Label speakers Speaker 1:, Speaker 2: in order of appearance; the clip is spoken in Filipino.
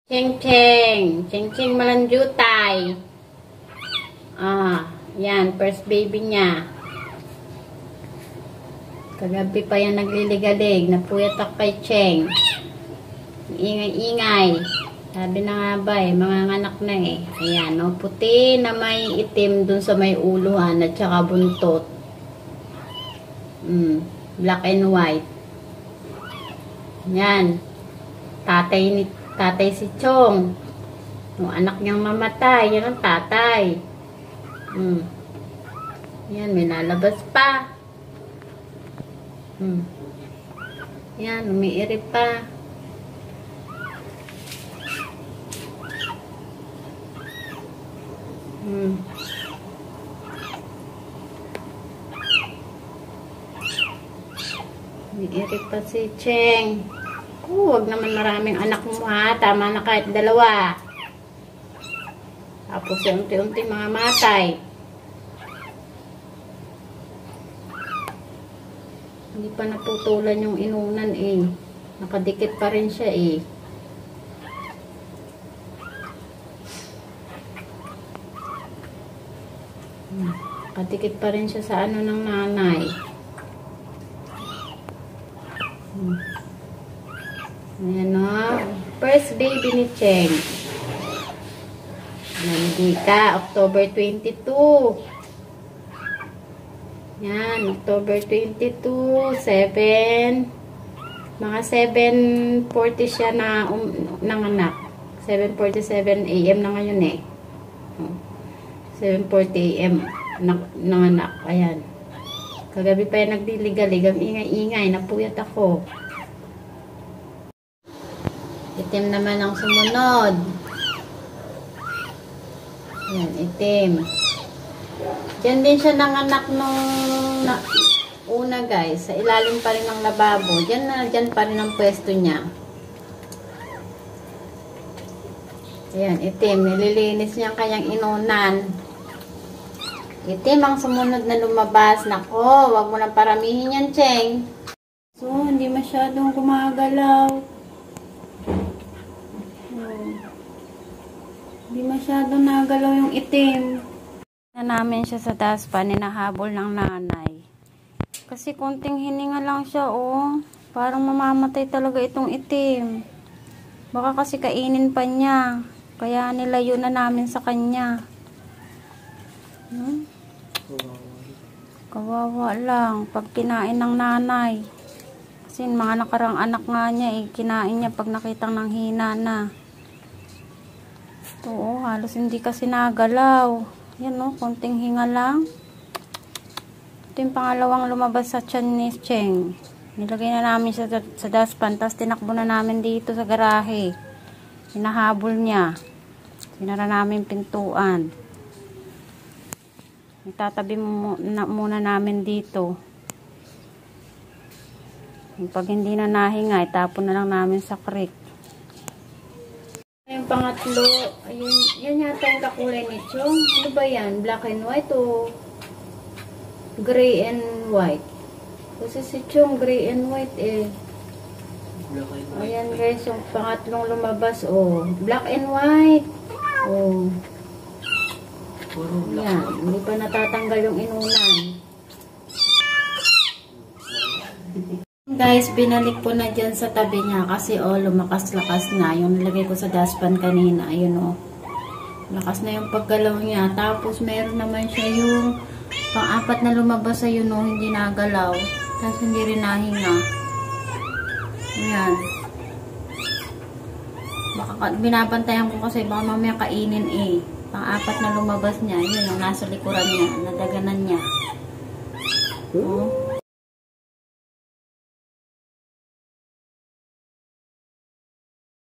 Speaker 1: Cheng Cheng. Cheng Cheng malanjutay. Yan. First baby niya. Kagabi pa yan nagliligalig. Napuyat ako kay Cheng. Ingay-ingay. Sabi na nga ba mga anak na Ayan, no? Puti na may itim dun sa may uluhan at saka buntot. Black and white. Yan. Tatay si Chong. Yung anak niyang mamatay, yan ang tatay. Yan, may nalabas pa. Yan, umiirip pa. Umiirip pa si Cheng. Huwag naman maraming anak mo ha. Tama na kahit 2. Tapos unti-unti mga matay. Hindi pa natutulan yung inunan Nakadikit pa rin siya Nakadikit pa rin siya sa ano ng nanay. Ayan o. First baby ni Cheng. Nandika. October 22. Yan. October 22. 7. Mga 7:40 siya na nanganak. 7:47 AM na ngayon 7:40 AM nanganak. Ayan. Kagabi pa yung nagdiligalig. Ang ingay-ingay. Napuyat ako. Itim naman ang sumunod. Yan, itim. Diyan din siya nanganak nung una guys. Sa ilalim pa rin ng lababo. Diyan pa rin ang pwesto niya. Ayan, itim. Nililinis niya ang kanyang inunan. Itim ang sumunod na lumabas. Nako, wag mo nang paramihin yan, Cheng. So, hindi masyadong gumagalaw. Hindi masyadong nagalaw yung itim. Na namin siya sa daspan, hinahabol ng nanay. Kasi konting hininga lang siya, Parang mamamatay talaga itong itim. Baka kasi kainin pa niya. Kaya nilayo na namin sa kanya. Kawawa lang pag kinain ng nanay. Kasi mga nakarang anak nga niya, kinain niya pag nakitang nang hina na. Oo, halos hindi kasi nagalaw. Yan konting hinga lang. Ito yung pangalawang lumabas sa tiyan ni Cheng. Nilagay na namin siya sa daspan, tapos tinakbo na namin dito sa garahe. Hinahabol niya. Sinara namin pintuan. Itatabi muna namin dito. Pag hindi na nahinga, itapon na lang namin sa creek. Yung pangatlo, ayun, yan yata yung kakulay ni Chong. Ano ba yan? Black and white o gray and white? Kasi si Chong gray and white
Speaker 2: Black and white.
Speaker 1: Ayan guys, yung pangatlong lumabas black and white. Yan, hindi pa natatanggal yung inunan. Guys, binalik ko na dyan sa tabi niya kasi lumakas-lakas na. Yung nilagay ko sa dustpan kanina, ayun lakas na yung paggalaw niya. Tapos meron naman siya yung pang-4 na lumabas ayun hindi nagalaw. Tapos hindi rin nahinga. Ayan. Binabantayan ko kasi baka mamaya kainin Pang-4 na lumabas niya, yun yung nasa likuran niya, nadaganan niya.